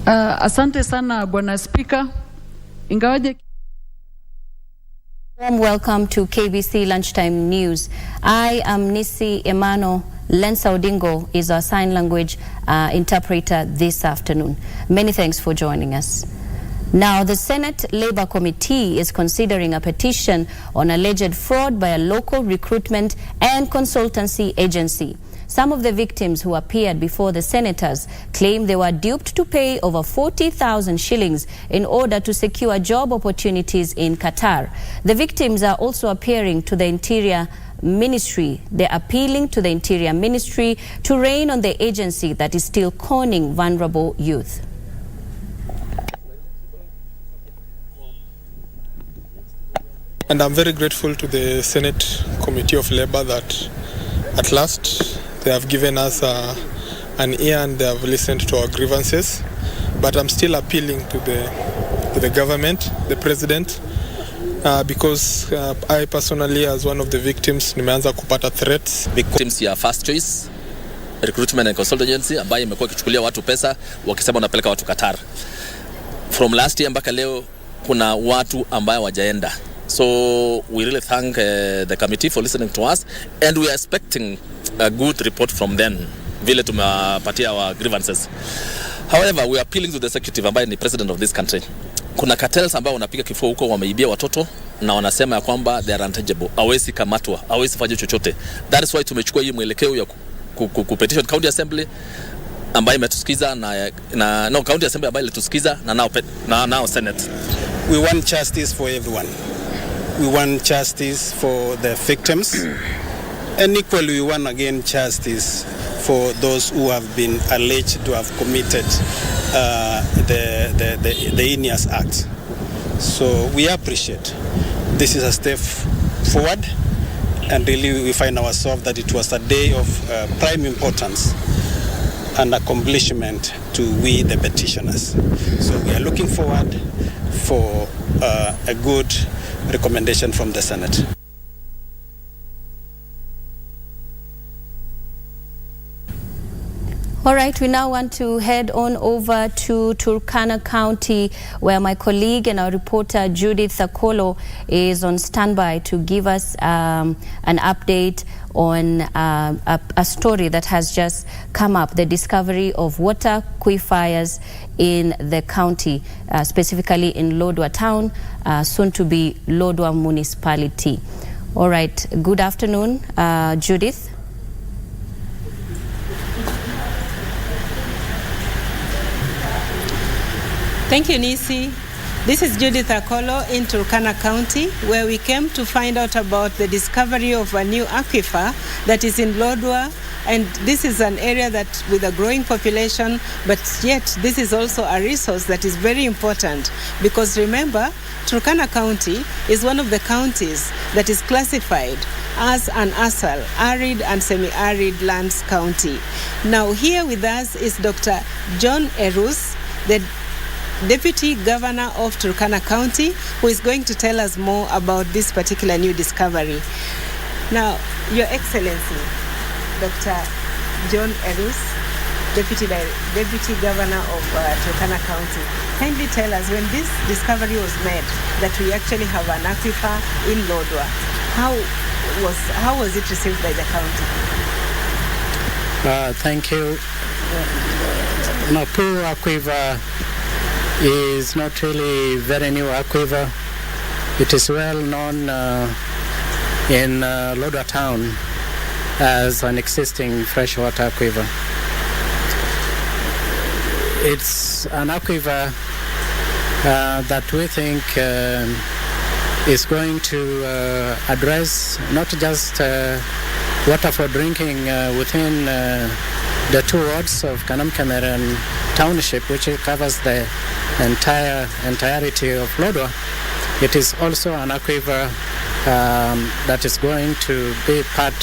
Asante sana Bwana Spika. Ingawaje Warm welcome to KBC Lunchtime News. I am Nissie. Imano Lensaudingo is our sign language interpreter this afternoon. Many thanks for joining us. Now, the Senate Labour Committee is considering a petition on alleged fraud by a local recruitment and consultancy agency. Some of the victims who appeared before the senators claim they were duped to pay over 40,000 shillings in order to secure job opportunities in Qatar. The victims are also appearing to the Interior Ministry. They're appealing to the Interior Ministry to rein on the agency that is still conning vulnerable youth. And I'm very grateful to the Senate Committee of Labour that at last they have given us an ear and they have listened to our grievances. But I'm still appealing to the government, the president, because I personally, as one of the victims, nimeanza kupata threats. Victims ya First Choice Recruitment and Consulting Agency ambayo imekuwa ikichukulia watu pesa wakisema wanapeleka watu Qatar. From last year mpaka leo kuna watu ambao wajaenda. So we really thank the committee for listening to us, and we are expecting a good report from them vile tumepatia our grievances. However, we are appealing to the executive ambaye ni president of this country. Kuna cartels ambao wanapiga kifua huko, wameibia watoto na wanasema ya kwamba they are untouchable, hawezi kamatwa, hawezi fanya chochote. That is why tumechukua hii mwelekeo ya petition county assembly ambaye imetusikiza na county assembly ambaye ilitusikiza na now senate. We want justice for everyone. We want justice for the victims, and equally we want again justice for those who have been alleged to have committed the heinous act. So we appreciate this is a step forward, and really we find ourselves that it was a day of prime importance and accomplishment to we the petitioners. So we are looking forward for a good recommendation from the Senate. All right, we now want to head on over to Turkana County, where my colleague and our reporter Judith Akolo is on standby to give us an update on a story that has just come up, the discovery of water aquifers in the county, specifically in Lodwar town, soon to be Lodwar municipality. All right, good afternoon, Judith. Thank you, Nissie. This is Judith Akolo in Turkana County, where we came to find out about the discovery of a new aquifer that is in Lodwar. And this is an area that with a growing population, but yet this is also a resource that is very important, because remember, Turkana County is one of the counties that is classified as an ASAL, arid and semi-arid lands county. Now here with us is Dr. John Erus, the Deputy Governor of Turkana County, who is going to tell us more about this particular new discovery. Now, Your Excellency, Dr. John Erus, Deputy Governor of Turkana County, kindly tell us, when this discovery was made, that we actually have an aquifer in Lodwar, how was it received by the county? Thank you. Pool aquifer is not really very new aquifer. It is well known in Lodwar town as an existing freshwater aquifer. It's an aquifer that we think is going to address not just water for drinking within the two wards of Kanamkemer Township, which covers the entirety of Lodwar. It is also an aquifer that is going to be part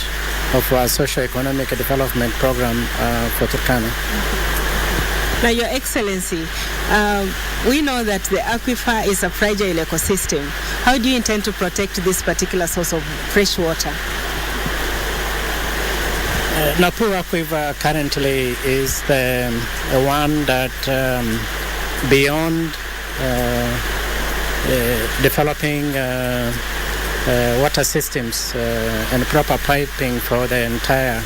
of our socio-economic development program for Turkana. Now, Your Excellency, we know that the aquifer is a fragile ecosystem. How do you intend to protect this particular source of fresh water? Napu aquifer currently is the one that beyond developing water systems and proper piping for the entire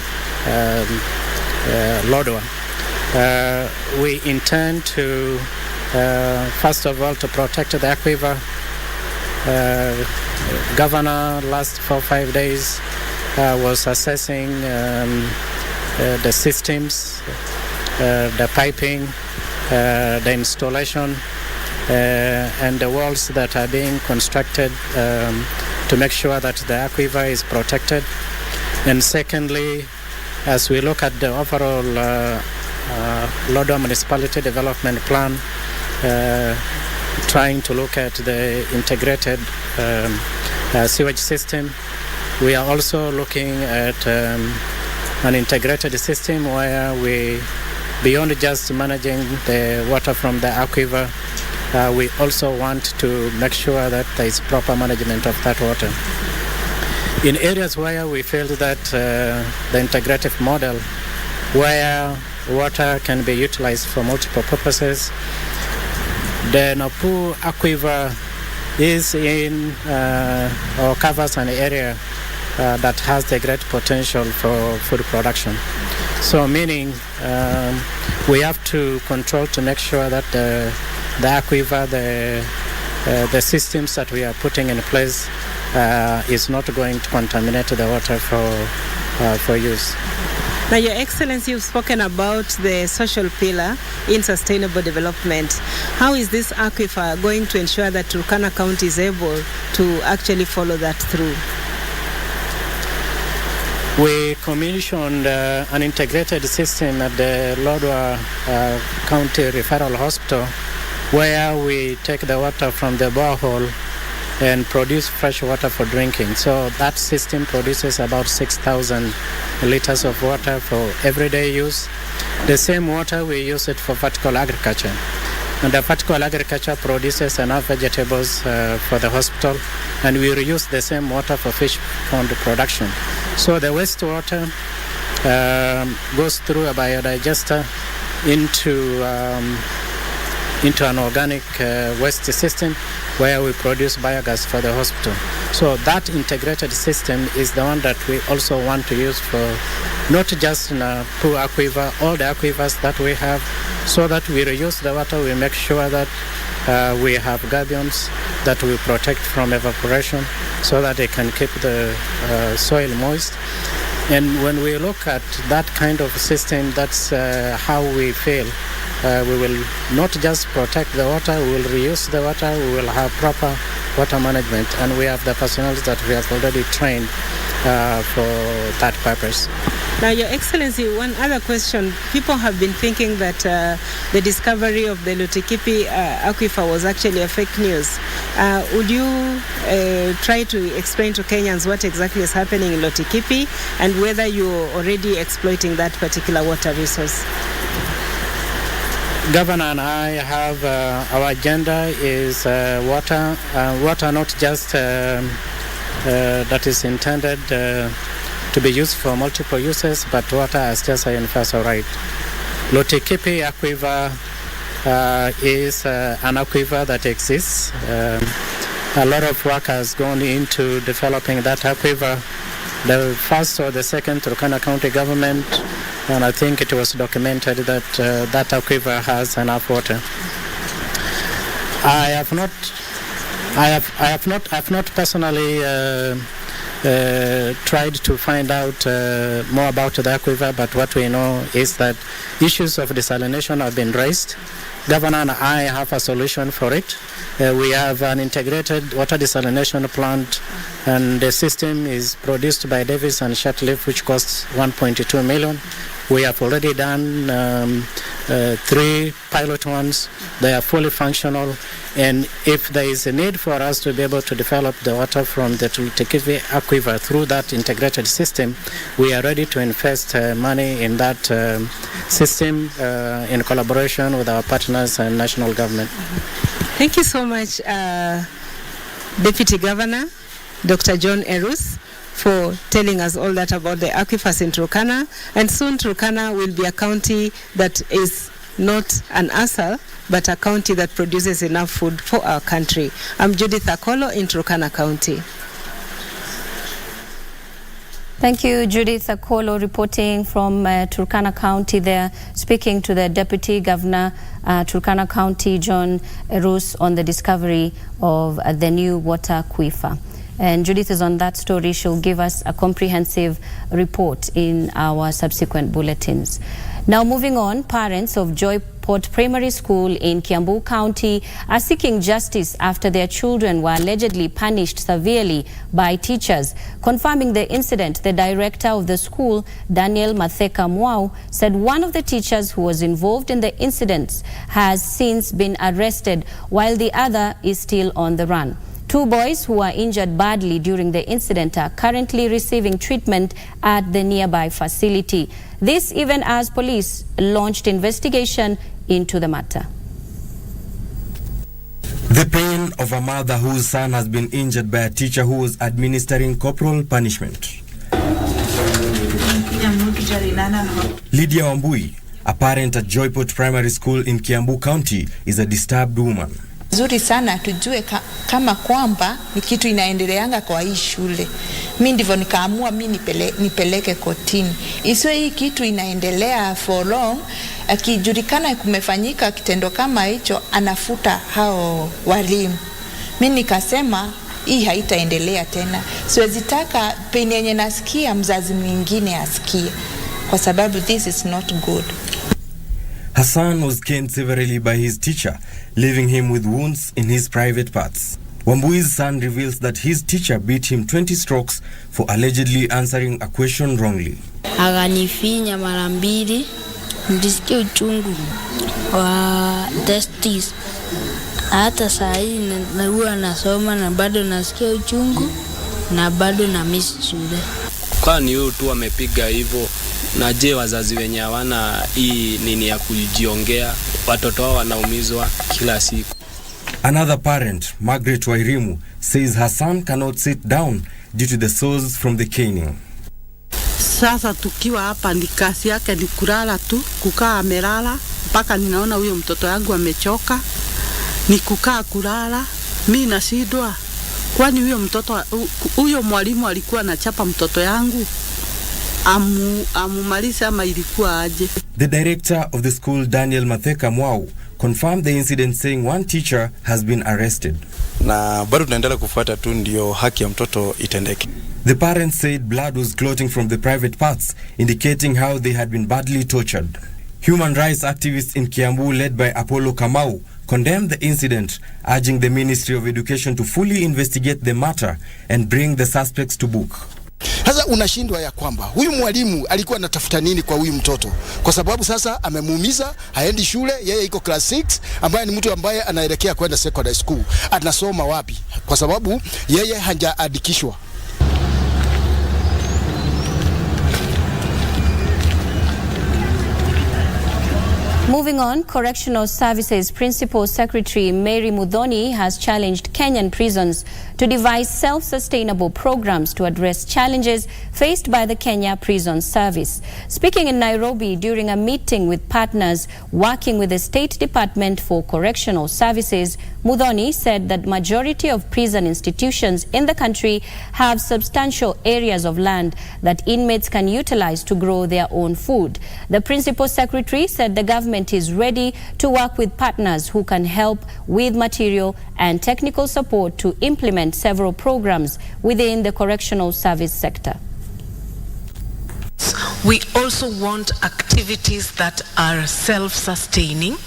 Lodwar, we intend to, first of all, to protect the aquifer. Governor last 4 or 5 days was assessing the systems, the piping, the installation, and the walls that are being constructed to make sure that the aquifer is protected. And secondly, as we look at the overall Lodwar Municipality Development Plan, trying to look at the integrated sewage system, we are also looking at an integrated system where we, beyond just managing the water from the aquifer, we also want to make sure that there is proper management of that water. In areas where we feel that the integrative model, where water can be utilized for multiple purposes, the Napu aquifer is in or covers an area that has the great potential for food production. So meaning we have to control to make sure that the aquifer, the systems that we are putting in place is not going to contaminate the water for use. Now, Your Excellency, you've spoken about the social pillar in sustainable development. How is this aquifer going to ensure that Turkana County is able to actually follow that through? We commissioned an integrated system at the Lodwar County Referral Hospital, where we take the water from the borehole and produce fresh water for drinking. So that system produces about 6,000 liters of water for everyday use. The same water, we use it for vertical agriculture. And the vertical agriculture produces enough vegetables for the hospital, and we reuse the same water for fish pond production. So the wastewater goes through a biodigester into an organic waste system where we produce biogas for the hospital. So that integrated system is the one that we also want to use for not just Napu aquifer, all the aquifers that we have, so that we reuse the water, we make sure that we have gabions that we protect from evaporation so that they can keep the soil moist. And when we look at that kind of system, that's how we feel. We will not just protect the water, we will reuse the water, we will have proper water management, and we have the personnel that we have already trained for that purpose. Now, Your Excellency, one other question. People have been thinking that the discovery of the Lotikipi aquifer was actually a fake news. Would you try to explain to Kenyans what exactly is happening in Lotikipi and whether you're already exploiting that particular water resource? Governor and I have our agenda is water not just that is intended to be used for multiple uses, but water as just a universal right. Lotikipi aquifer is an aquifer that exists. A lot of work has gone into developing that aquifer. The first or the second Turkana County government, and I think it was documented that that aquifer has enough water. I have not personally tried to find out more about the aquifer, but what we know is that issues of desalination have been raised. Governor and I have a solution for it. We have an integrated water desalination plant, and the system is produced by Davis and Shatliff, which costs 1.2 million. We have already done 3 pilot ones. They are fully functional, and if there is a need for us to be able to develop the water from the Lotikipi aquifer through that integrated system, we are ready to invest money in that system in collaboration with our partners and national government. Thank you so much, Deputy Governor Dr. John Erus, for telling us all that about the aquifers in Turkana. And soon Turkana will be a county that is not an ASAL, but a county that produces enough food for our country. I'm Judith Akolo in Turkana County. Thank you, Judith Akolo, reporting from Turkana County there, speaking to the Deputy Governor, Turkana County, John Erus, on the discovery of the new water aquifer. And Judith is on that story. She'll give us a comprehensive report in our subsequent bulletins. Now moving on, parents of Joyport Primary School in Kiambu County are seeking justice after their children were allegedly punished severely by teachers. Confirming the incident, the director of the school, Daniel Matheka Mwau, said one of the teachers who was involved in the incidents has since been arrested while the other is still on the run. 2 boys who were injured badly during the incident are currently receiving treatment at the nearby facility. This even as police launched investigation into the matter. The pain of a mother whose son has been injured by a teacher who was administering corporal punishment. Lydia Wambui, a parent at Joyport Primary School in Kiambu County, is a disturbed woman. Zuri sana tujue kama kwamba ni kitu inaendeleanga kwa hii shule. Mimi ndivyo nikaamua mimi nipeleke kotini. Isiwe hii kitu inaendelea for long, akijulikana kumefanyika kitendo kama hicho anafuta hao walimu. Mimi nikasema hii haitaendelea tena. Siwezi taka peni yenye nasikia mzazi mwingine asikie, kwa sababu this is not good. Hassan was caned severely by his teacher, leaving him with wounds in his private parts. Wambui's son reveals that his teacher beat him 20 strokes for allegedly answering a question wrongly. Akanifinya mara mbili, nilisikia uchungu wa testis. Hata saa hii huwa nasoma na bado nasikia uchungu na bado na miss shule. Kwani huyu tu amepiga hivyo? Na je, wazazi wenye hawana hii nini ya kujiongea, watoto wao wanaumizwa kila siku. Another parent, Margaret Wairimu, says her son cannot sit down due to the sores from the caning. Sasa tukiwa hapa ni kazi yake ni kulala tu, kukaa amelala mpaka ninaona huyo mtoto yangu amechoka. Ni kukaa kulala, mimi nashindwa. Kwani huyo mwalimu alikuwa anachapa mtoto yangu? Amumaliza ama ilikuwa aje? The director of the school, Daniel Matheka Mwau, confirmed the incident, saying one teacher has been arrested. Na bado tunaendelea kufuata tu ndio haki ya mtoto itendeke. The parents said blood was clotting from the private parts, indicating how they had been badly tortured. Human rights activists in Kiambu, led by Apollo Kamau, condemned the incident, urging the Ministry of Education to fully investigate the matter and bring the suspects to book. Sasa unashindwa ya kwamba huyu mwalimu alikuwa anatafuta nini kwa huyu mtoto, kwa sababu sasa amemuumiza, haendi shule, yeye iko class 6, ambaye ni mtu ambaye anaelekea kwenda secondary school. Anasoma wapi? Kwa sababu yeye hajaandikishwa. Moving on, Correctional Services Principal Secretary Mary Muthoni has challenged Kenyan prisons to devise self-sustainable programs to address challenges faced by the Kenya Prison Service. Speaking in Nairobi during a meeting with partners working with the State Department for Correctional Services, Muthoni said that majority of prison institutions in the country have substantial areas of land that inmates can utilize to grow their own food. The Principal Secretary said the government is ready to work with partners who can help with material and technical support to implement several programs within the correctional service sector. We also want activities that are self-sustaining,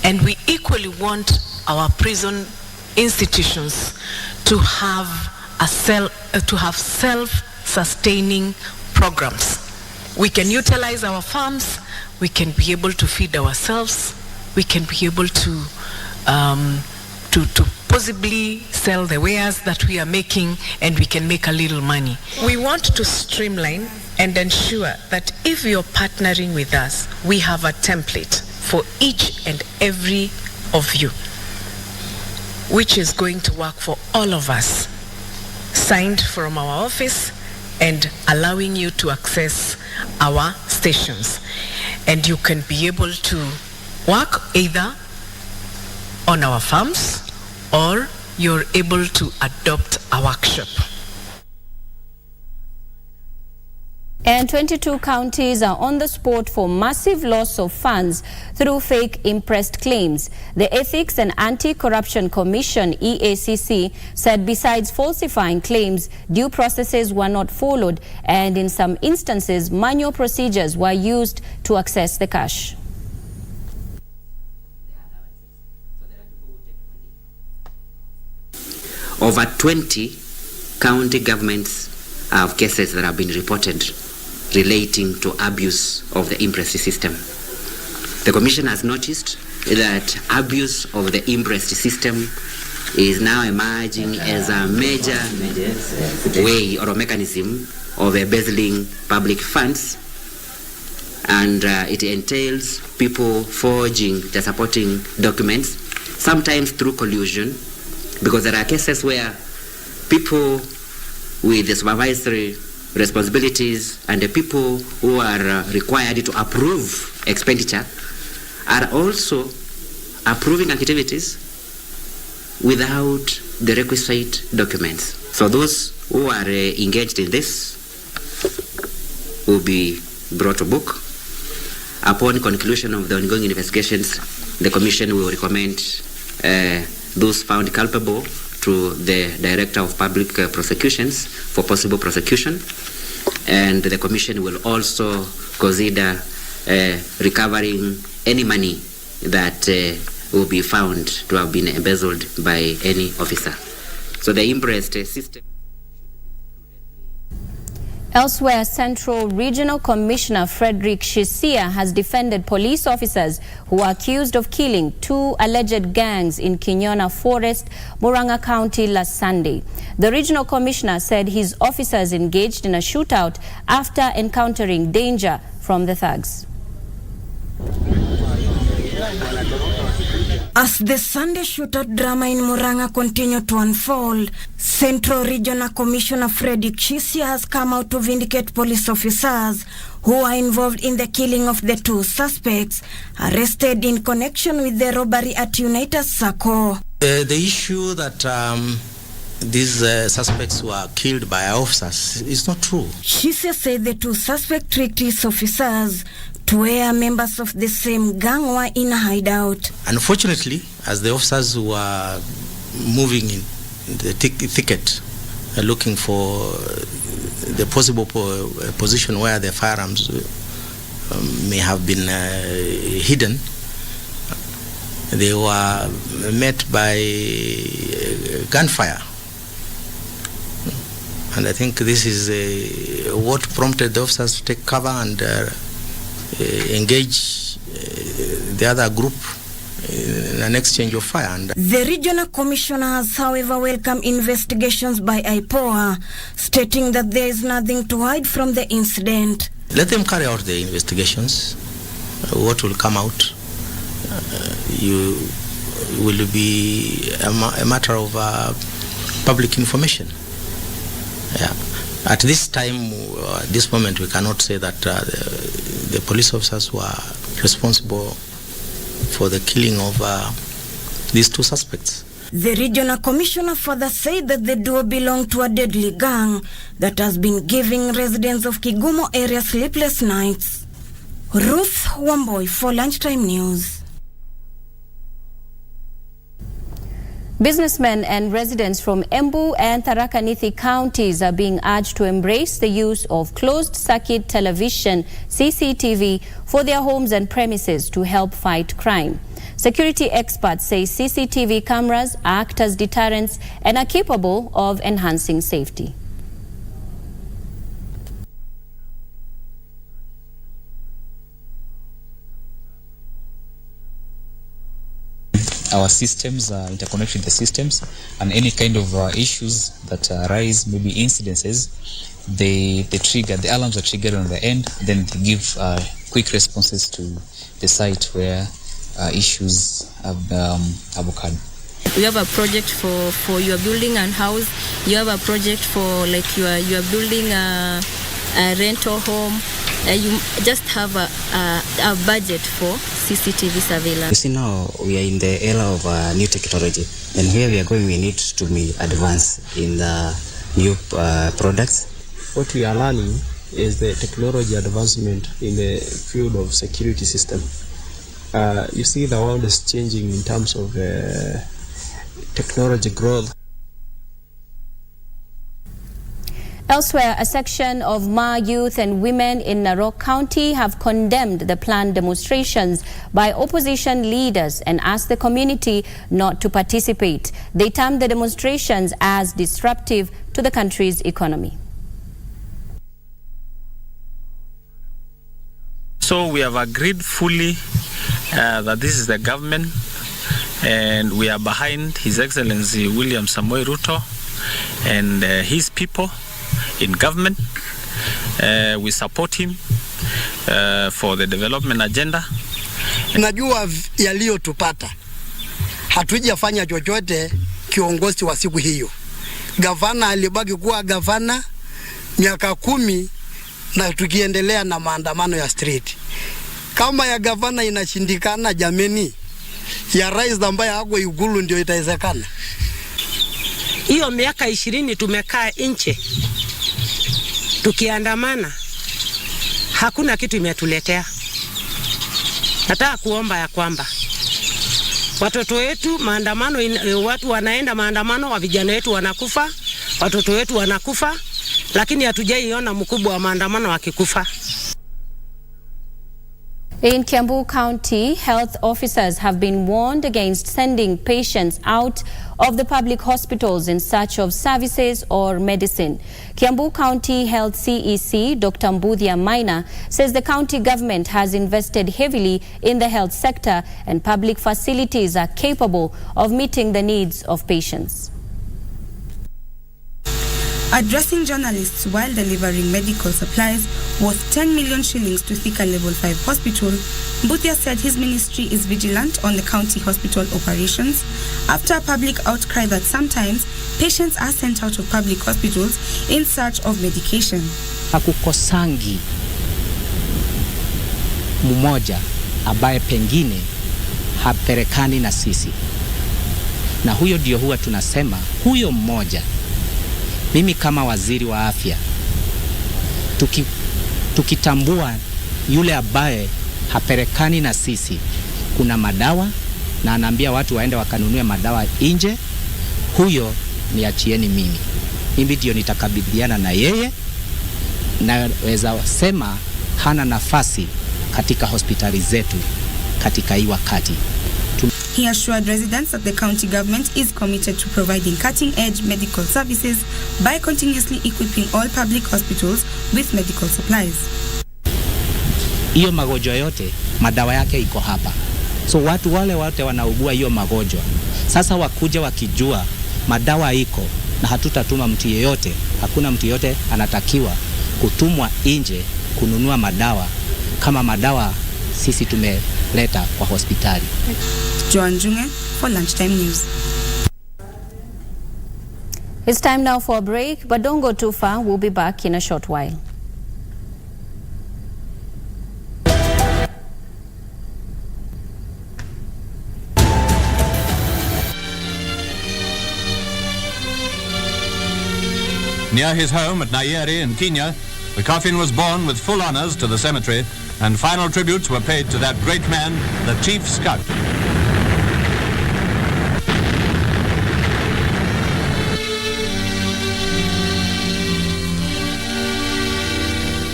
and we equally want our prison institutions to have self-sustaining programs. We can utilize our farms, we can be able to feed ourselves, we can be able to possibly sell the wares that we are making, and we can make a little money. We want to streamline and ensure that if you're partnering with us, we have a template for each and every of you, which is going to work for all of us, signed from our office and allowing you to access our stations. And you can be able to work either on our farms or you're able to adopt a workshop. And 22 counties are on the spot for massive loss of funds through fake impressed claims. The Ethics and Anti-Corruption Commission, EACC, said besides falsifying claims, due processes were not followed, and in some instances, manual procedures were used to access the cash. Over 20 county governments have cases that have been reported relating to abuse of the imprest system. The Commission has noticed that abuse of the imprest system is now emerging as a major way or a mechanism of embezzling public funds, and it entails people forging the supporting documents, sometimes through collusion, because there are cases where people with the supervisory responsibilities and the people who are required to approve expenditure are also approving activities without the requisite documents. So those who are engaged in this will be brought to book. Upon conclusion of the ongoing investigations, the Commission will recommend those found culpable to the Director of Public Prosecutions for possible prosecution, and the Commission will also consider recovering any money that will be found to have been embezzled by any officer. So the imprest system. Elsewhere, Central Regional Commissioner Frederick Shisia has defended police officers who are accused of killing 2 alleged gangs in Kinyona Forest, Murang'a County last Sunday. The Regional Commissioner said his officers engaged in a shootout after encountering danger from the thugs. As the Sunday shootout drama in Murang'a continued to unfold, Central Regional Commissioner Frederick Shisia has come out to vindicate police officers who are involved in the killing of the 2 suspects arrested in connection with the robbery at United Sacco. The issue that these suspects were killed by officers is not true. Shisia said the 2 suspects tricked his officers to where members of the same gang were in a hideout. Unfortunately, as the officers were moving in the thicket, looking for the possible position where the firearms may have been hidden, they were met by gunfire. And I think this is what prompted the officers to take cover and engage the other group in an exchange of fire. The Regional Commissioner has, however, welcomed investigations by IPOA, stating that there is nothing to hide from the incident. Let them carry out the investigations. What will come out will be a matter of public information. Yeah. At this time, this moment, we cannot say that the police officers were responsible for the killing of these 2 suspects. The Regional Commissioner further said that the duo belonged to a deadly gang that has been giving residents of Kigumo area sleepless nights. Ruth Wamboy for Lunchtime News. Businessmen and residents from Embu and Tharaka Nithi counties are being urged to embrace the use of closed-circuit television (CCTV) for their homes and premises to help fight crime. Security experts say CCTV cameras act as deterrents and are capable of enhancing safety. Our systems are interconnected with the systems, and any kind of issues that arise, maybe incidences, they trigger, the alarms are triggered on the end, then they give quick responses to the site where issues have occurred. You have a project for you are building a house. You have a project for like you are building a rental home. You just have a budget for CCTV surveillance. You see, now we are in the era of new technology, and where we are going, we need to be advanced in the new products. What we are learning is the technology advancement in the field of security system. You see, the world is changing in terms of technology growth. Elsewhere, a section of Ma youth and women in Narok County have condemned the planned demonstrations by opposition leaders and asked the community not to participate. They termed the demonstrations as disruptive to the country's economy. So we have agreed fully that this is the government, and we are behind His Excellency William Samoei Ruto and his people in government. We support him for the development agenda. Najua yaliyotupata, hatujafanya chochote kiongozi wa siku hiyo. Gavana alibaki kuwa gavana miaka 10 na tukiendelea na maandamano ya street. Kama ya gavana inashindikana, jameni, ya rais ambaye hako Ikulu ndio itawezekana. Hiyo miaka 20 tumekaa nje tukiandamana, hakuna kitu imetuletea. Nataka kuomba ya kwamba watoto wetu maandamano, watu wanaenda maandamano, wa vijana wetu wanakufa, watoto wetu wanakufa, lakini hatujaiona mkubwa wa maandamano akikufa. In Kiambu County, health officers have been warned against sending patients out of the public hospitals in search of services or medicine. Kiambu County Health CEC, Dr. Mbudhia Maina, says the county government has invested heavily in the health sector and public facilities are capable of meeting the needs of patients. Addressing journalists while delivering medical supplies worth 10 million shillings to Thika Level 5 Hospital, Mbudhia said his ministry is vigilant on the county hospital operations after a public outcry that sometimes patients are sent out of public hospitals in search of medication. Hakukosangi mmoja ambaye pengine haperekani na sisi, na huyo ndio huwa tunasema huyo mmoja. Mimi kama waziri wa afya, tukitambua yule ambaye haperekani na sisi, kuna madawa na anaambia watu waende wakanunue madawa nje, huyo niachieni mimi. Mimi ndio nitakabidhiana na yeye, na weza sema hana nafasi katika hospitali zetu katika hii wakati. He assured residents that the county government is committed to providing cutting-edge medical services by continuously equipping all public hospitals with medical supplies. Hiyo magonjwa yote madawa yake iko hapa. So watu wale wote wanaugua hiyo magonjwa, sasa wakuja wakijua madawa iko na hatutatuma mtu yeyote. Hakuna mtu yeyote anatakiwa kutumwa nje kununua madawa kama madawa sisi tumeleta kwa hospitali. Joan Junge for Lunchtime News. It's time now for a break, but don't go too far. We'll be back in a short while. Near his home at Nyeri in Kenya, the coffin was borne with full honors to the cemetery, and final tributes were paid to that great man, the Chief Scout.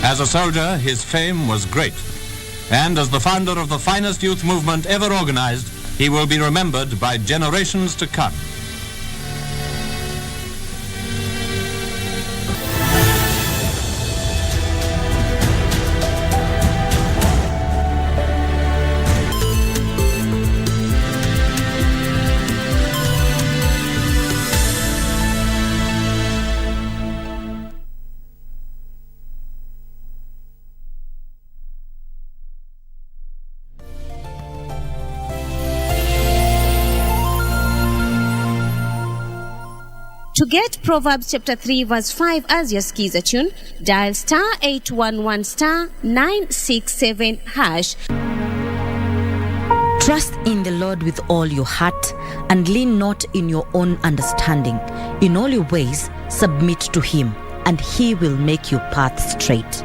As a soldier, his fame was great, and as the founder of the finest youth movement ever organized, he will be remembered by generations to come. To get Proverbs chapter 3 verse 5 as your skiza tune, dial *811 *967#. Trust in the Lord with all your heart and lean not in your own understanding. In all your ways, submit to him, and he will make your path straight.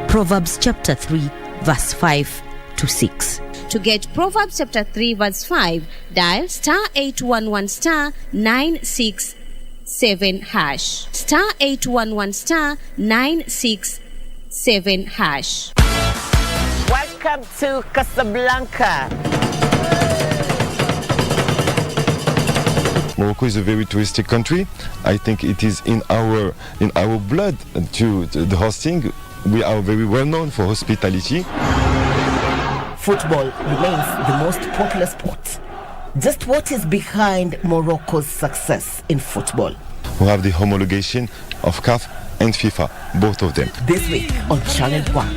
Proverbs chapter 3, verse 5 to 6. To get Proverbs chapter 3 verse 5, dial *811 *967#. *811 *967#. Welcome to Casablanca. Morocco is a very touristic country. I think it is in our blood to the hosting. We are very well known for hospitality. Football remains the most popular sport. Just what is behind Morocco's success in football? We have the homologation of CAF and FIFA, both of them. This week on Channel 1.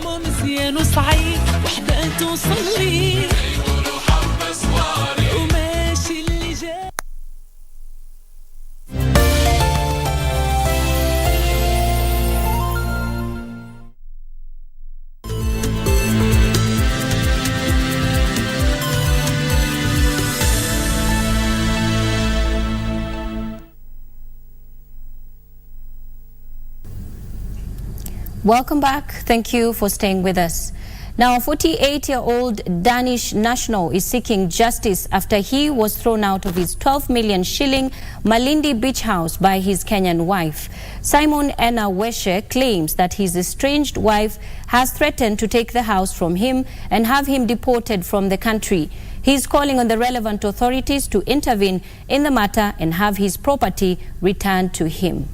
Welcome back. Thank you for staying with us. Now, a 48-year-old Danish national is seeking justice after he was thrown out of his 12 million shilling Malindi beach house by his Kenyan wife. Simon Ena Weshe claims that his estranged wife has threatened to take the house from him and have him deported from the country. He is calling on the relevant authorities to intervene in the matter and have his property returned to him.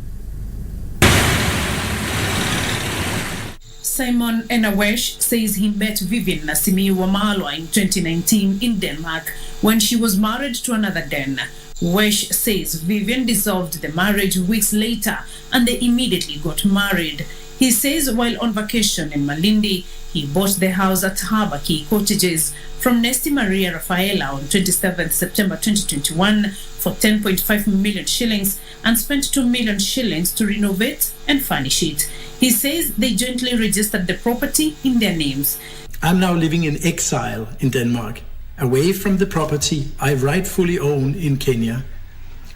Simon Enawesh says he met Vivian Nasimi Wamalwa in 2019 in Denmark when she was married to another Den. Wesh says Vivian dissolved the marriage weeks later and they immediately got married. He says while on vacation in Malindi, he bought the house at Habaki Cottages from Nesti Maria Rafaela on 27 September 2021 for 10.5 million shillings and spent 2 million shillings to renovate and furnish it. He says they jointly registered the property in their names. I'm now living in exile in Denmark, away from the property I rightfully own in Kenya,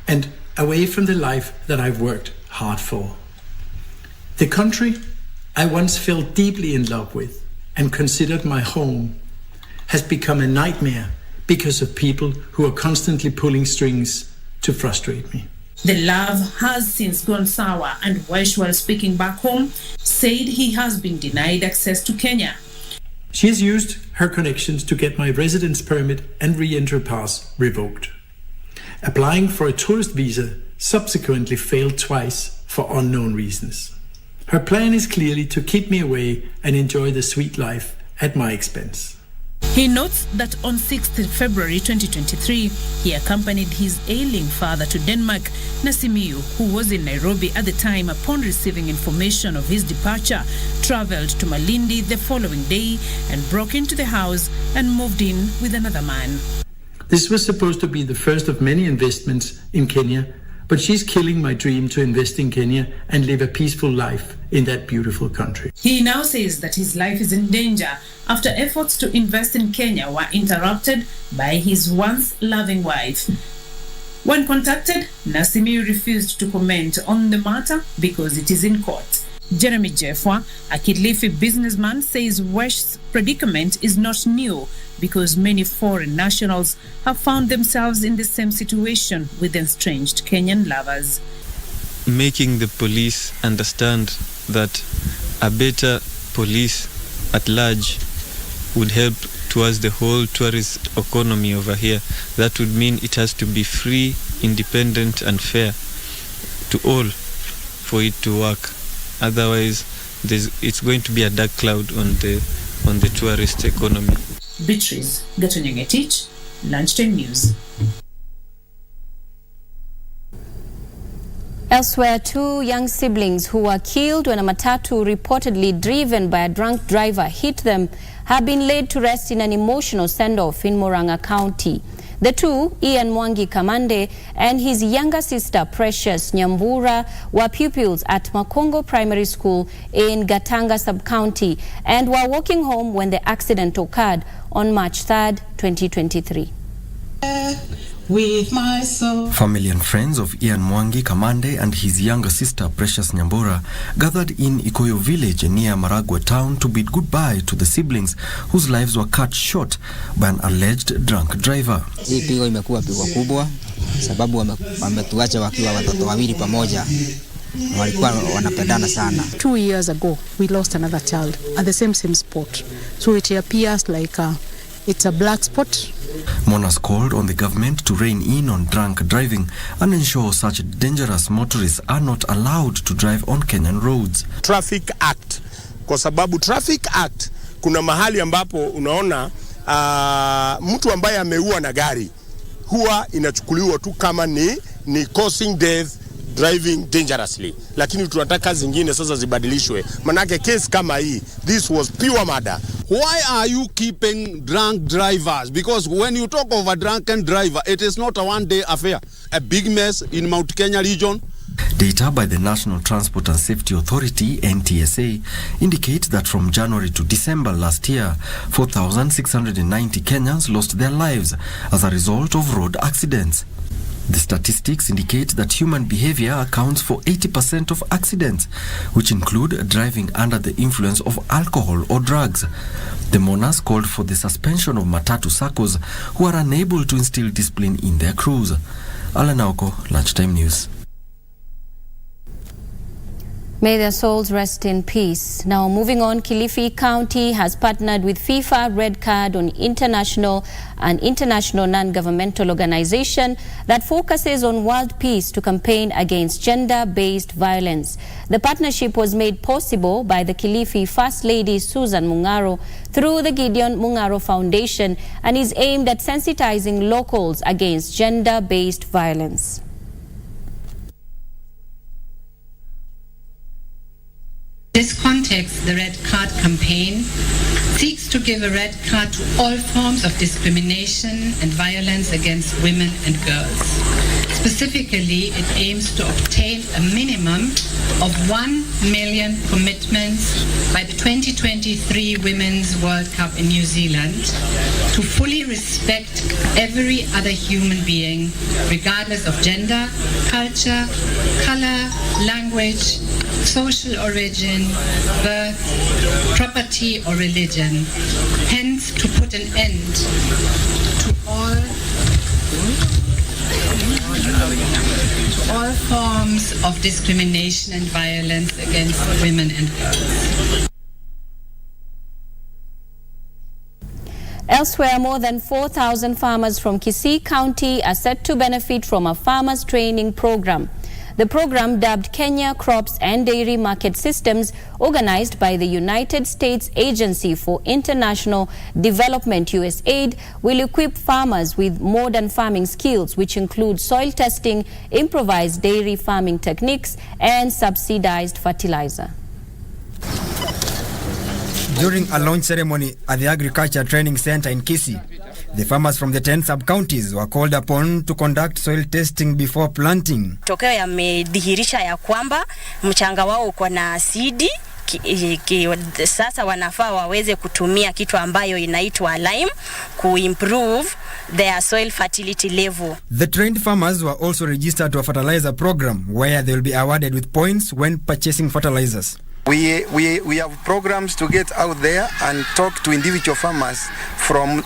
and away from the life that I've worked hard for. The country I once felt deeply in love with and considered my home has become a nightmare because of people who are constantly pulling strings to frustrate me. The love has since gone sour, and Wesh, while speaking back home, said he has been denied access to Kenya. She has used her connections to get my residence permit and re-entry pass revoked. Applying for a tourist visa subsequently failed twice for unknown reasons. Her plan is clearly to keep me away and enjoy the sweet life at my expense. He notes that on 6th February 2023, he accompanied his ailing father to Denmark. Nasimiu, who was in Nairobi at the time upon receiving information of his departure, traveled to Malindi the following day and broke into the house and moved in with another man. This was supposed to be the first of many investments in Kenya, but she's killing my dream to invest in Kenya and live a peaceful life in that beautiful country. He now says that his life is in danger after efforts to invest in Kenya were interrupted by his once loving wife. When contacted, Nasimi refused to comment on the matter because it is in court. Jeremy Jeffwa, a Kilifi businessman, says Wesh's predicament is not new because many foreign nationals have found themselves in the same situation with estranged Kenyan lovers. Making the police understand that a better police at large would help towards the whole tourist economy over here. That would mean it has to be free, independent and fair to all for it to work. Otherwise, it's going to be a dark cloud on the tourist economy. Beatrice Gatonyangetich, Lunchtime News. Elsewhere, 2 young siblings who were killed when a matatu reportedly driven by a drunk driver hit them have been laid to rest in an emotional send-off in Murang'a County. The two, Ian Mwangi Kamande and his younger sister Precious Nyambura, were pupils at Makongo Primary School in Gatanga Sub-County and were walking home when the accident occurred on March 3rd, 2023. With my soul. Family and friends of Ian Mwangi Kamande and his younger sister Precious Nyambura gathered in Ikoyo village near Maragua town to bid goodbye to the siblings whose lives were cut short by an alleged drunk driver. Hii pigo imekuwa pigo kubwa sababu wametuacha wakiwa watoto wawili pamoja. Walikuwa wanapendana sana. 2 years ago we lost another child at the same spot. So it appears like it's a black spot. Mourners called on the government to rein in on drunk driving and ensure such dangerous motorists are not allowed to drive on Kenyan roads. Traffic Act. Kwa sababu Traffic Act kuna mahali ambapo unaona mtu ambaye ameua na gari huwa inachukuliwa tu kama ni causing death, driving dangerously. Lakini tunataka zingine sasa zibadilishwe. Manake case kama hii, this was pure murder. Why are you keeping drunk drivers? Because when you talk of a drunken driver, it is not a one-day affair. A big mess in Mount Kenya region. Data by the National Transport and Safety Authority, NTSA, indicate that from January to December last year, 4,690 Kenyans lost their lives as a result of road accidents. The statistics indicate that human behavior accounts for 80% of accidents, which include driving under the influence of alcohol or drugs. The mourners called for the suspension of Matatu SACCOs who are unable to instill discipline in their crews. Alan Aoko, Lunchtime News. May their souls rest in peace. Now, moving on, Kilifi County has partnered with FIFA Red Card on an international non-governmental organization that focuses on world peace to campaign against gender-based violence. The partnership was made possible by the Kilifi First Lady Susan Mungaro through the Gideon Mungaro Foundation and is aimed at sensitizing locals against gender-based violence. In this context, the Red Card campaign seeks to give a red card to all forms of discrimination and violence against women and girls. Specifically, it aims to obtain a minimum of 1 million commitments by the 2023 Women's World Cup in New Zealand to fully respect every other human being, regardless of gender, culture, color, language, social origin, birth, property or religion, hence to put an end to all forms of discrimination and violence against women and girls. Elsewhere, more than 4,000 farmers from Kisii County are set to benefit from a farmers training program. The program, dubbed Kenya Crops and Dairy Market Systems, organized by the United States Agency for International Development USAID, will equip farmers with modern farming skills, which include soil testing, improvised dairy farming techniques, and subsidized fertilizer. During a launch ceremony at the Agriculture Training Center in Kisii, the farmers from the 10 sub-counties were called upon to conduct soil testing before planting. Tokeo yamedhihirisha ya kwamba mchanga wao uko na asidi, sasa wanafaa waweze kutumia kitu ambayo inaitwa lime kuimprove their soil fertility level. The trained farmers were also registered to a fertilizer program where they will be awarded with points when purchasing fertilizers. We have programs to get out there and talk to individual farmers from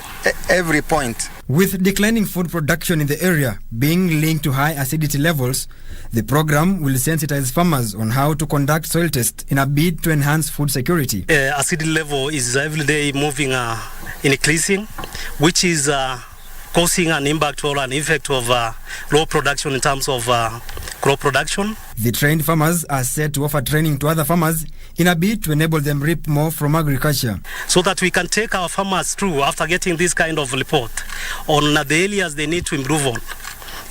every point. With declining food production in the area being linked to high acidity levels, the program will sensitize farmers on how to conduct soil tests in a bid to enhance food security. Acidity level is every day moving increasing, which is causing an impact or an effect of low production in terms of crop production. The trained farmers are set to offer training to other farmers in a bid to enable them reap more from agriculture. So that we can take our farmers through, after getting this kind of report, on the areas they need to improve on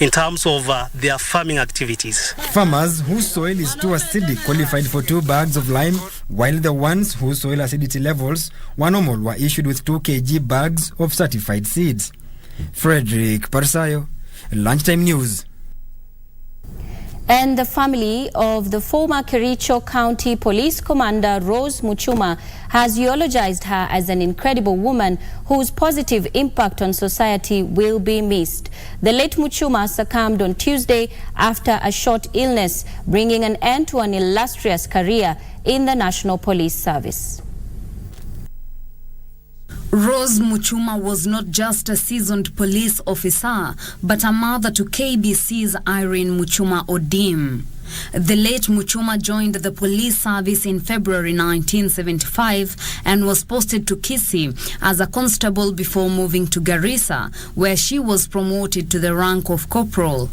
in terms of their farming activities. Farmers whose soil is too acidic qualified for 2 bags of lime, while the ones whose soil acidity levels were normal were issued with 2 kg bags of certified seeds. Frederick Parsayo, Lunchtime News. And the family of the former Kericho County Police Commander Rose Muchuma has eulogized her as an incredible woman whose positive impact on society will be missed. The late Muchuma succumbed on Tuesday after a short illness, bringing an end to an illustrious career in the National Police Service. Rose Muchuma was not just a seasoned police officer, but a mother to KBC's Irene Muchuma Odim. The late Muchuma joined the police service in February 1975 and was posted to Kisii as a constable before moving to Garissa, where she was promoted to the rank of corporal.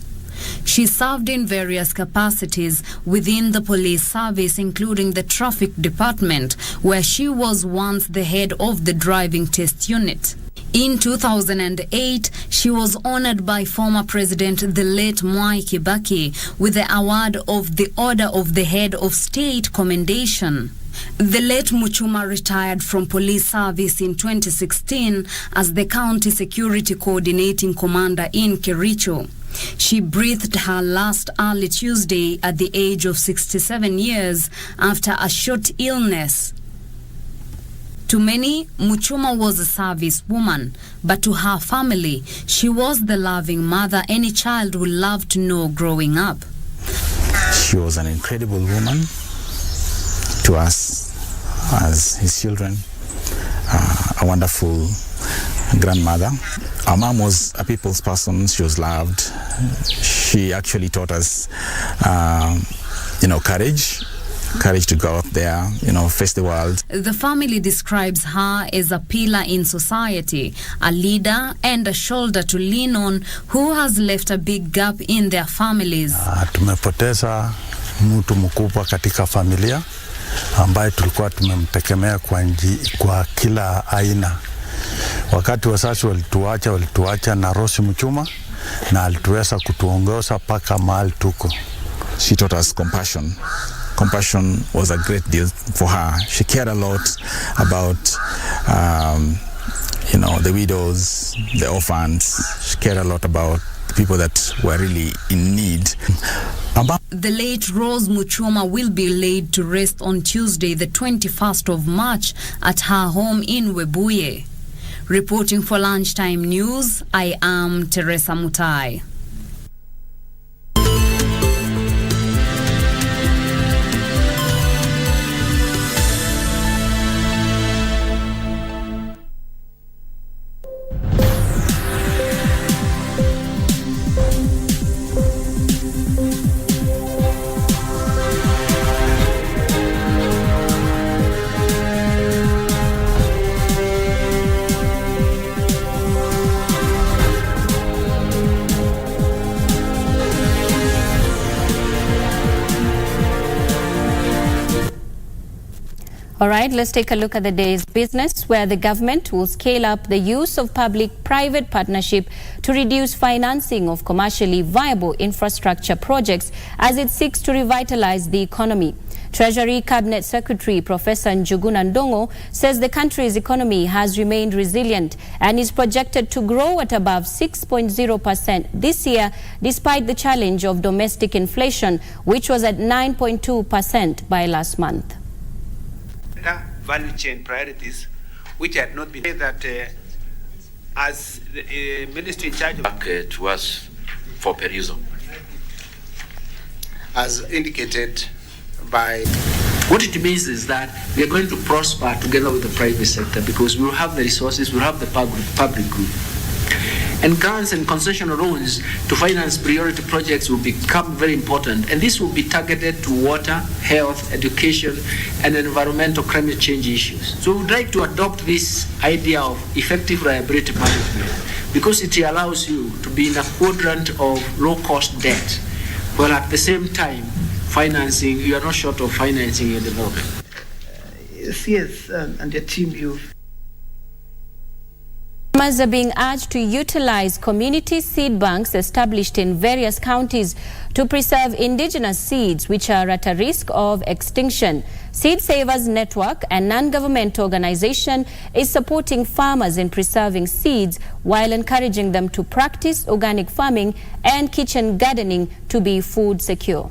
She served in various capacities within the police service, including the traffic department, where she was once the head of the driving test unit. In 2008, she was honored by former President the late Mwai Kibaki with the award of the Order of the Head of State Commendation. The late Muchuma retired from police service in 2016 as the county security coordinating commander in Kericho. She breathed her last early Tuesday at the age of 67 years after a short illness. To many, Muchuma was a service woman, but to her family, she was the loving mother any child would love to know growing up. She was an incredible woman to us as his children, a wonderful grandmother. Our mom was a people's person. She was loved. She actually taught us, courage to go out there, face the world. The family describes her as a pillar in society, a leader and a shoulder to lean on, who has left a big gap in their families. Tumepoteza mtu mkubwa katika familia ambaye tulikuwa tumemtegemea kwa kila aina. Wakati wazazi walituacha na Rose Muchuma na alituweza kutuongoza paka mahali tuko. She taught us compassion. Compassion was a great deal for her. She cared a lot about, the widows, the orphans. She cared a lot about the people that were really in need. The late Rose Muchuma will be laid to rest on Tuesday, the 21st of March, at her home in Webuye. Reporting for Lunchtime News, I am Teresa Mutai. All right, let's take a look at the day's business, where the government will scale up the use of public-private partnership to reduce financing of commercially viable infrastructure projects as it seeks to revitalize the economy. Treasury Cabinet Secretary Professor Njuguna Ndongo says the country's economy has remained resilient and is projected to grow at above 6.0% this year, despite the challenge of domestic inflation, which was at 9.2% by last month. Value chain priorities, which had not been that as the ministry in charge of to us for perusal, as indicated by what it means is that we are going to prosper together with the private sector, because we will have the resources, we will have the public good. And grants and concessional loans to finance priority projects will become very important, and this will be targeted to water, health, education, and environmental climate change issues. So we would like to adopt this idea of effective liability management, because it allows you to be in a quadrant of low-cost debt, while at the same time financing, you are not short of financing your development. CS and their team, Farmers are being urged to utilize community seed banks established in various counties to preserve indigenous seeds which are at a risk of extinction. Seed Savers Network, a non-governmental organization, is supporting farmers in preserving seeds while encouraging them to practice organic farming and kitchen gardening to be food secure.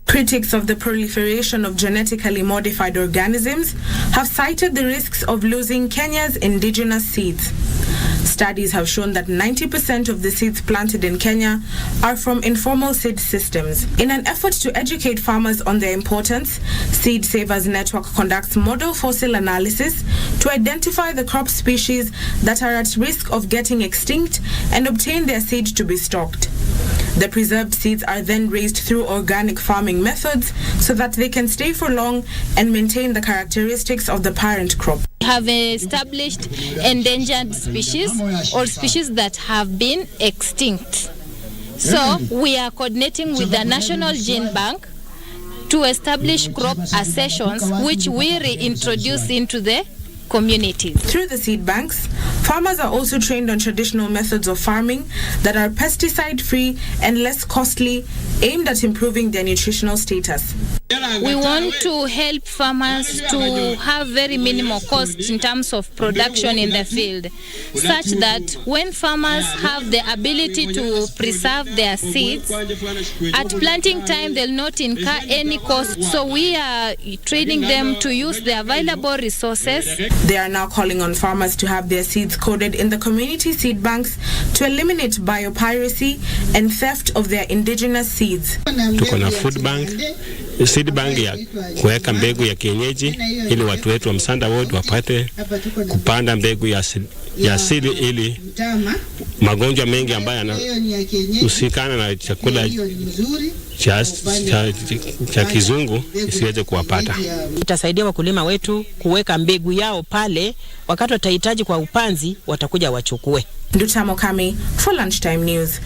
Critics of the proliferation of genetically modified organisms have cited the risks of losing Kenya's indigenous seeds. Studies have shown that 90% of the seeds planted in Kenya are from informal seed systems. In an effort to educate farmers on their importance, Seed Savers Network conducts model fossil analysis to identify the crop species that are at risk of getting extinct and obtain their seed to be stocked. The preserved seeds are then raised through organic farming methods so that they can stay for long and maintain the characteristics of the parent crop. We have established endangered species or species that have been extinct. So we are coordinating with the National Gene Bank to establish crop accessions which we reintroduce into the communities. Through the seed banks, farmers are also trained on traditional methods of farming that are pesticide-free and less costly, aimed at improving their nutritional status. We want to help farmers to have very minimal costs in terms of production in the field, such that when farmers have the ability to preserve their seeds, at planting time they'll not incur any cost. So we are training them to use the available resources. They are now calling on farmers to have their seeds coded in the community seed banks to eliminate biopiracy and theft of their indigenous seeds. Tuko na food bank, seed bank ya kuweka mbegu ya kienyeji ili watu wetu wa Msanda Ward wapate kupanda mbegu ya asili ili magonjwa mengi ambayo yanahusikana na chakula cha kizungu isiweze kuwapata. Itasaidia wakulima wetu kuweka mbegu yao pale, wakati watahitaji kwa upanzi watakuja wachukue. Ndutamo Kami for Lunchtime News.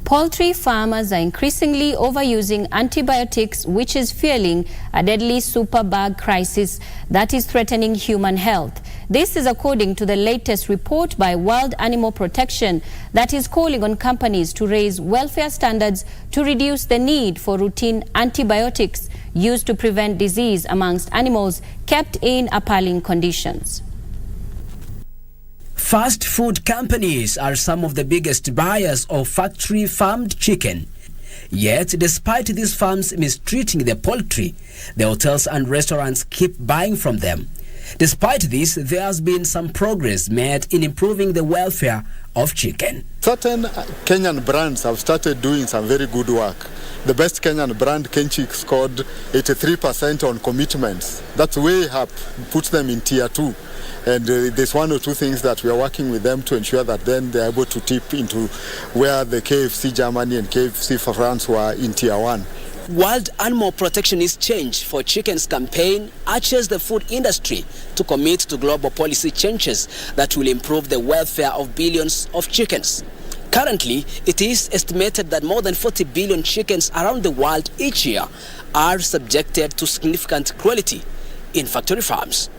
Poultry farmers are increasingly overusing antibiotics, which is fueling a deadly superbug crisis that is threatening human health. This is according to the latest report by World Animal Protection that is calling on companies to raise welfare standards to reduce the need for routine antibiotics used to prevent disease amongst animals kept in appalling conditions. Fast food companies are some of the biggest buyers of factory-farmed chicken. Yet, despite these farms mistreating the poultry, the hotels and restaurants keep buying from them. Despite this, there has been some progress made in improving the welfare of chicken. Certain Kenyan brands have started doing some very good work. The best Kenyan brand, Kenchik, scored 83% on commitments. That's way up, puts them in tier 2. And there's one or two things that we are working with them to ensure that then they're able to tip into where the KFC Germany and KFC for France were in tier 1. World Animal Protectionist Change for Chickens campaign urges the food industry to commit to global policy changes that will improve the welfare of billions of chickens. Currently, it is estimated that more than 40 billion chickens around the world each year are subjected to significant cruelty in factory farms.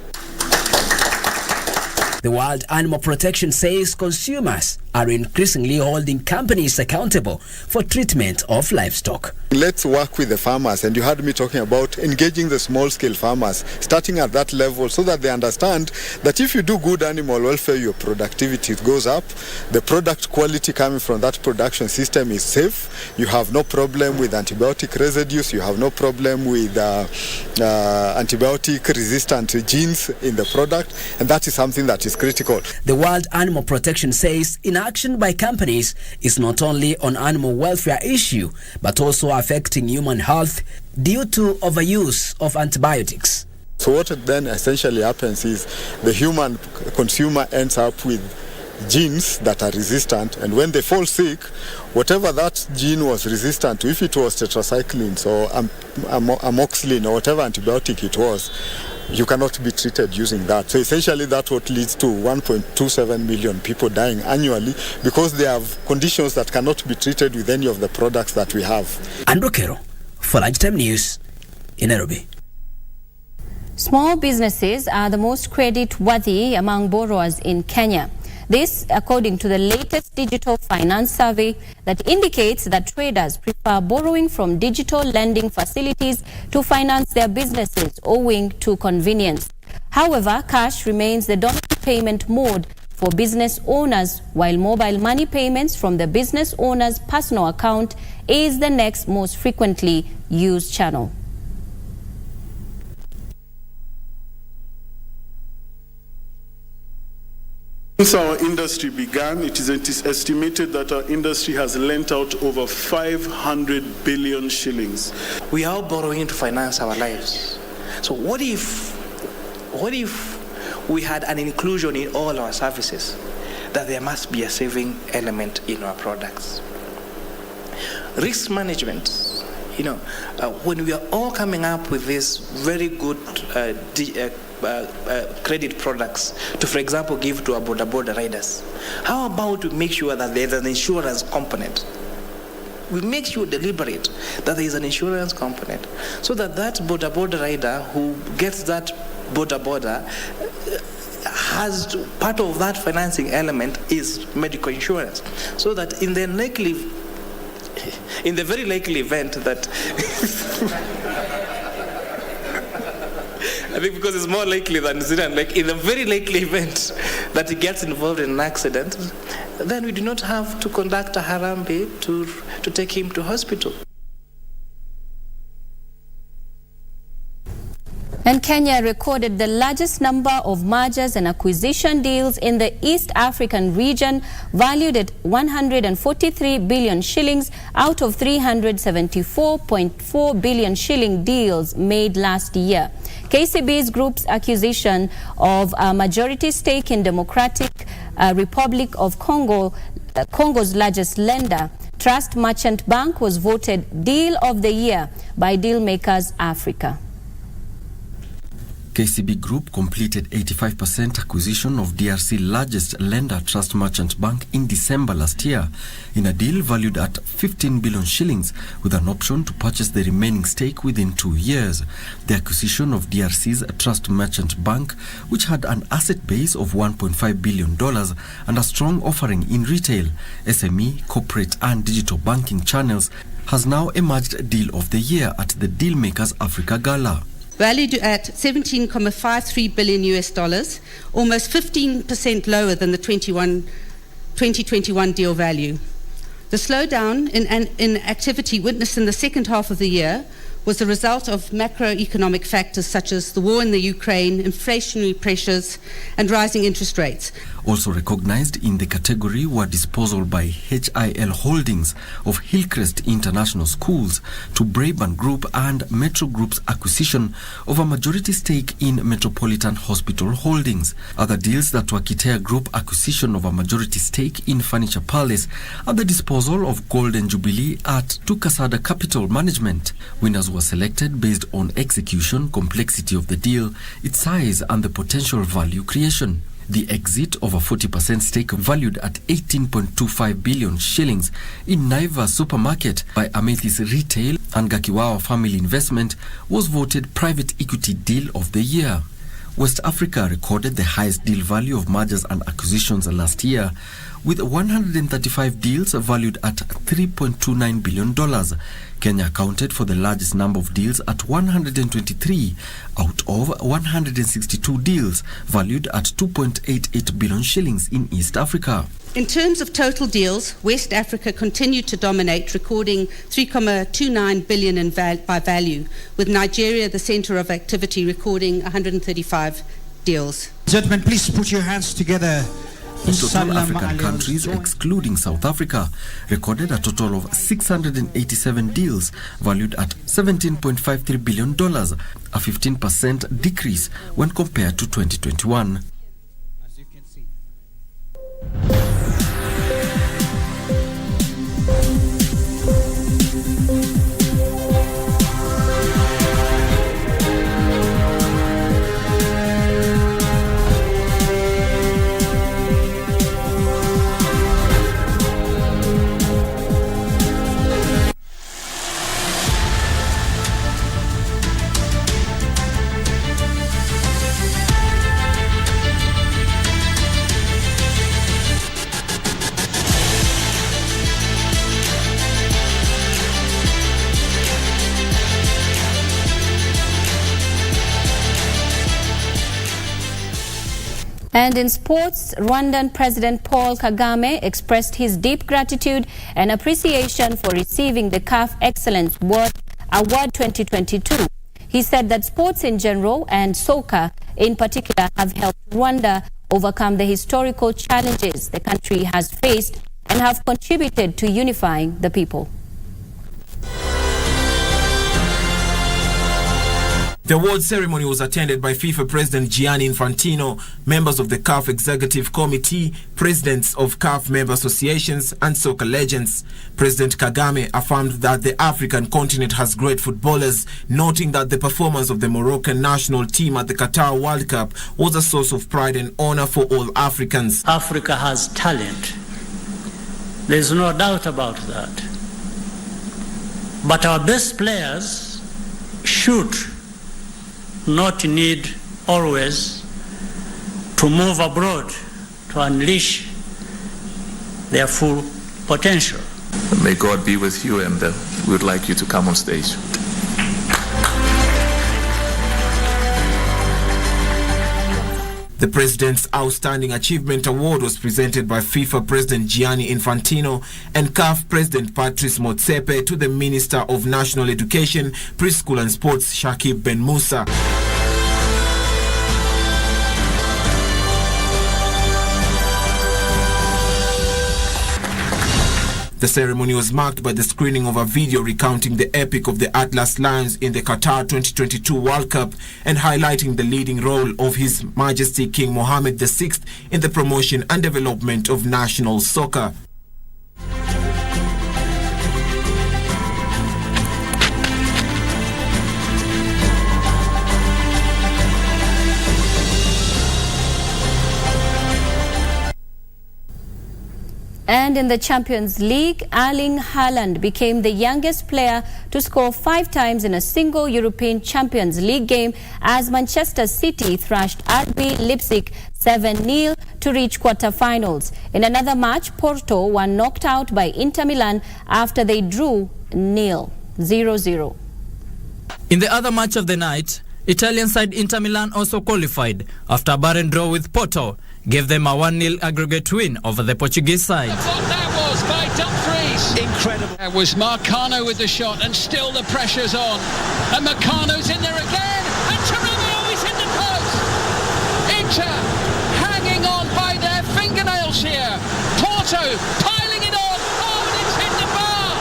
The World Animal Protection says consumers are increasingly holding companies accountable for treatment of livestock. Let's work with the farmers, and you heard me talking about engaging the small-scale farmers, starting at that level so that they understand that if you do good animal welfare, your productivity goes up, the product quality coming from that production system is safe, you have no problem with antibiotic residues, you have no problem with antibiotic-resistant genes in the product, and that is something that is critical. The World Animal Protection says inaction by companies is not only an animal welfare issue, but also affecting human health due to overuse of antibiotics. So what then essentially happens is the human consumer ends up with genes that are resistant, and when they fall sick, whatever that gene was resistant to, if it was tetracyclines or amoxicillin or whatever antibiotic it was, you cannot be treated using that. So essentially that's what leads to 1.27 million people dying annually because they have conditions that cannot be treated with any of the products that we have. Andrew Kero for Lunchtime News in Nairobi. Small businesses are the most credit-worthy among borrowers in Kenya. This, according to the latest digital finance survey that indicates that traders prefer borrowing from digital lending facilities to finance their businesses owing to convenience. However, cash remains the dominant payment mode for business owners, while mobile money payments from the business owner's personal account is the next most frequently used channel. Since our industry began, it is estimated that our industry has lent out over 500 billion shillings. We are borrowing to finance our lives. So what if we had an inclusion in all our services, that there must be a saving element in our products? Risk management, when we are all coming up with these very good credit products to, for example, give to our border riders, how about we make sure that there's an insurance component? We make sure deliberate that there is an insurance component, so that that border rider who gets that border has part of that financing element is medical insurance, so that in the very likely event that I think because it's more likely than incident, like in the very likely event that he gets involved in an accident, then we do not have to conduct a harambe to take him to hospital. And Kenya recorded the largest number of mergers and acquisition deals in the East African region, valued at 143 billion shillings out of 374.4 billion shilling deals made last year. KCB's group's acquisition of a majority stake in Democratic Republic of Congo, Congo's largest lender, Trust Merchant Bank, was voted Deal of the Year by Dealmakers Africa. KCB Group completed 85% acquisition of DRC's largest lender, Trust Merchant Bank, in December last year, in a deal valued at 15 billion shillings, with an option to purchase the remaining stake within 2 years. The acquisition of DRC's Trust Merchant Bank, which had an asset base of $1.5 billion and a strong offering in retail, SME, corporate and digital banking channels, has now emerged Deal of the Year at the Dealmakers Africa Gala. Valued at $17.53 billion US, almost 15% lower than the 2021 deal value. The slowdown in activity witnessed in the second half of the year was the result of macroeconomic factors such as the war in the Ukraine, inflationary pressures, and rising interest rates. Also recognized in the category were disposal by HIL Holdings of Hillcrest International Schools to Braeburn Group and Metro Group's acquisition of a majority stake in Metropolitan Hospital Holdings. Other deals that were Kitea Group acquisition of a majority stake in Furniture Palace and the disposal of Golden Jubilee at Tukasada Capital Management. Winners were selected based on execution, complexity of the deal, its size and the potential value creation. The exit of a 40% stake valued at 18.25 billion shillings in Naivas Supermarket by Amethyst Retail and Gakiwawa Family Investment was voted Private Equity Deal of the Year. West Africa recorded the highest deal value of mergers and acquisitions last year, with 135 deals valued at $3.29 billion. Kenya accounted for the largest number of deals at 123 out of 162 deals valued at 2.88 billion shillings in East Africa. In terms of total deals, West Africa continued to dominate, recording 3.29 billion by value, with Nigeria the center of activity, recording 135 deals. Gentlemen, please put your hands together. In total, African countries, excluding South Africa, recorded a total of 687 deals valued at $17.53 billion, a 15% decrease when compared to 2021. As you can see. And in sports, Rwandan President Paul Kagame expressed his deep gratitude and appreciation for receiving the CAF Excellence Award 2022. He said that sports in general and soccer in particular have helped Rwanda overcome the historical challenges the country has faced and have contributed to unifying the people. The award ceremony was attended by FIFA President Gianni Infantino, members of the CAF Executive Committee, presidents of CAF member associations, and soccer legends. President Kagame affirmed that the African continent has great footballers, noting that the performance of the Moroccan national team at the Qatar World Cup was a source of pride and honor for all Africans. Africa has talent. There's no doubt about that. But our best players should not need always to move abroad to unleash their full potential. May God be with you, and we would like you to come on stage. The President's Outstanding Achievement Award was presented by FIFA President Gianni Infantino and CAF President Patrice Motsepe to the Minister of National Education, Preschool and Sports, Shakib Ben Musa. The ceremony was marked by the screening of a video recounting the epic of the Atlas Lions in the Qatar 2022 World Cup and highlighting the leading role of His Majesty King Mohammed VI in the promotion and development of national soccer. And in the Champions League, Erling Haaland became the youngest player to score 5 times in a single European Champions League game as Manchester City thrashed RB Leipzig 7-0 to reach quarter-finals. In another match, Porto were knocked out by Inter Milan after they drew 0-0. In the other match of the night, Italian side Inter Milan also qualified after a barren draw with Porto gave them a 1-0 aggregate win over the Portuguese side. What that was by Dumfries. Incredible. That was Marcano with the shot, and still the pressure's on. And Marcano's in there again, and Turango is in the post. Inter hanging on by their fingernails here. Porto piling it on. Oh, and it's hit the bar.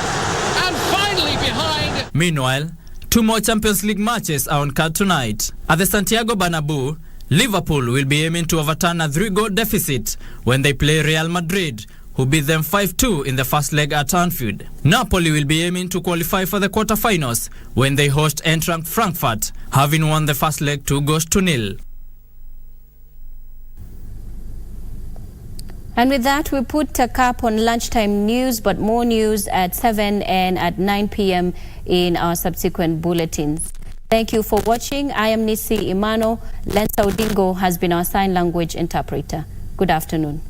And finally behind. Meanwhile, 2 more Champions League matches are on card tonight. At the Santiago Bernabeu, Liverpool will be aiming to overturn a 3-goal deficit when they play Real Madrid, who beat them 5-2 in the first leg at Anfield. Napoli will be aiming to qualify for the quarter-finals when they host Eintracht Frankfurt, having won the first leg 2-0. And with that, we put a cap on lunchtime news, but more news at 7 and at 9 p.m. in our subsequent bulletins. Thank you for watching. I am Nissie Imano. Lensa Odingo has been our sign language interpreter. Good afternoon.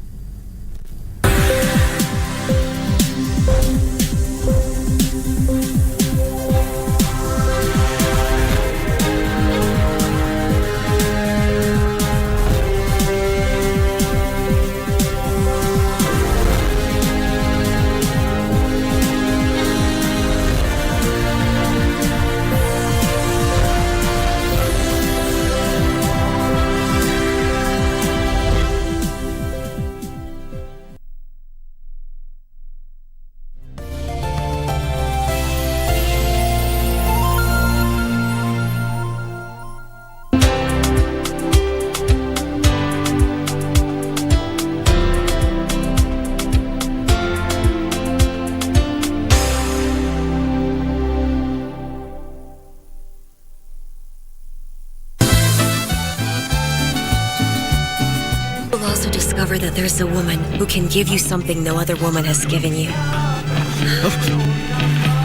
That there's a woman who can give you something no other woman has given you.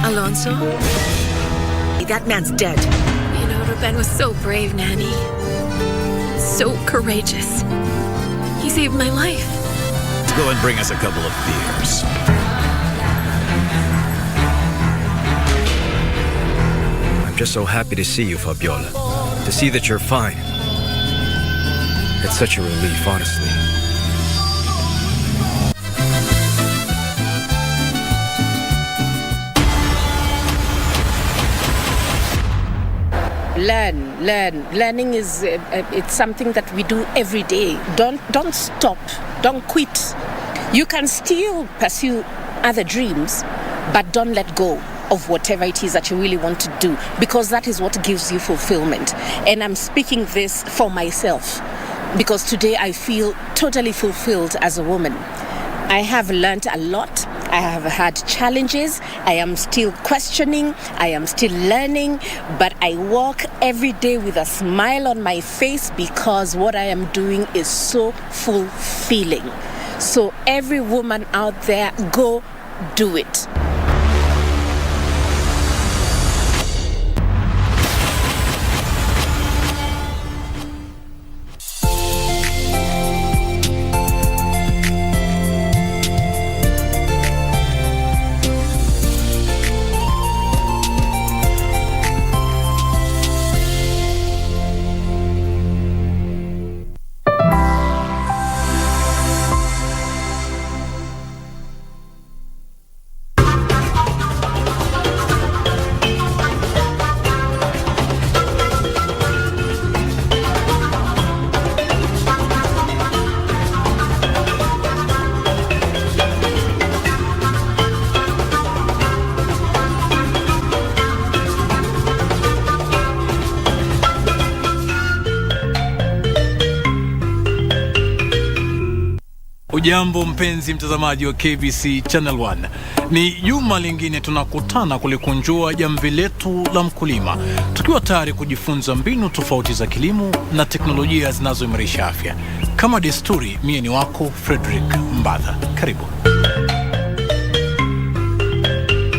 Alonso? That man's dead. You know, Ruben was so brave, Nanny. So courageous. He saved my life. Go and bring us a couple of beers. I'm just so happy to see you, Fabiola. To see that you're fine. It's such a relief, honestly. Learning is it's something that we do every day. Don't stop, don't quit. You can still pursue other dreams, but don't let go of whatever it is that you really want to do, because that is what gives you fulfillment. And I'm speaking this for myself, because today I feel totally fulfilled as a woman. I have learned a lot. I have had challenges. I am still questioning. I am still learning. But I walk every day with a smile on my face, because what I am doing is so fulfilling. So every woman out there, go do it. Ujambo mpenzi mtazamaji wa KBC Channel 1. Ni juma lingine tunakutana kulikunjua jamvi letu la mkulima, tukiwa tayari kujifunza mbinu tofauti za kilimo na teknolojia zinazoimarisha afya. Kama desturi, mie ni wako Frederick Mbadha. Karibu.